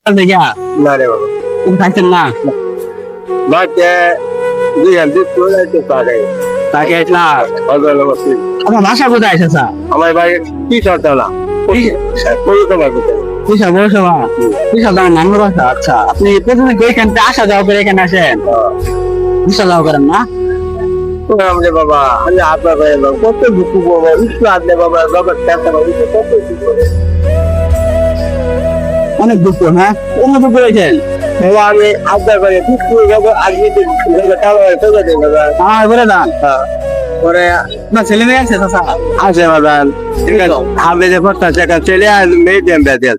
দেখা না রে বাবা তুমি থাকছেন না বাচ্চা দুই হাতে চলে আসতে পারে তাকে আসলাম আমার বাসা কোথায় এসেছা আমার ভাই কি সরতা না পৌরসভা কোথায় পয়সা পৌরসভা পয়সা দাম নামের বাসা আচ্ছা আপনি প্রথমে এখান থেকে আসা যাওয়া করে এখানে আসেন আসা যাওয়া করেন না আমাদের বাবা আমি আপনার ভাই কত দুঃখ বাবা একটু আদলে বাবা বাবা টাকা বাবা কত দুঃখ অনেক দুঃখ হ্যাঁ কোন দুঃখ রয়েছেন বাবা আমি আপনার ভাই দুঃখ বাবা আগে আমার বলে দান পরে না ছেলে মেয়ে আছে চাচা আছে বাবা ঠিক আছে আমি যে পড়তা টাকা চলে আর মেয়ে দেন বেদেল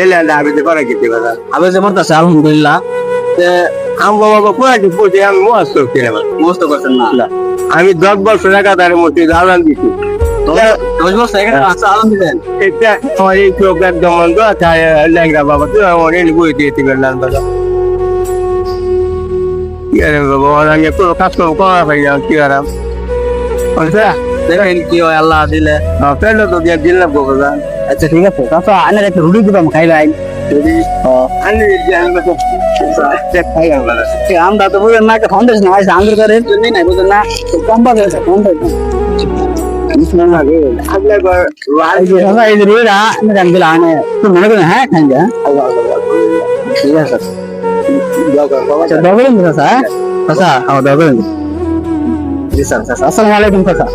এলে আমি যে পড়া কিতে বাবা আবে যে মরতাছে আলহামদুলিল্লাহ আমি বাবা পড়াতে পড়তে আমি মস্ত কিনে মস্ত করছেন না আমি 10 বছর লাগাতার মধ্যে দালান দিছি 10 বছর এখানে আচ্ছা আলম দিলেন এটা আমার এই চোখ একদম বন্ধ আছে ল্যাংরা বাবা তুই আমার এনে বই দিয়ে দিবেন না বাবা কি আরে বাবা আমি কোনো কাজ করবো করা পাই না কি আরাম আচ্ছা দেখেন কি হয় আল্লাহ দিলে ফেলো তো দিয়ে দিলাম বাবা আচ্ছা ঠিক আছে চাচা আনের একটা রুটি দিবাম খাইলাই যদি আনি দিয়ে আমি তো খাই আমরা আমরা তো বুঝেন না ফাউন্ডেশন আছে আন্ধ্র করে জন্য নাই বুঝেন না কম বাজে আছে ফাউন্ডেশন এই যে রুইরা আমি দিলা আনে তো মনে করেন হ্যাঁ খাই যা ঠিক আছে আচ্ছা দবেন চাচা চাচা দবেন জি স্যার চাচা আসসালামু আলাইকুম চাচা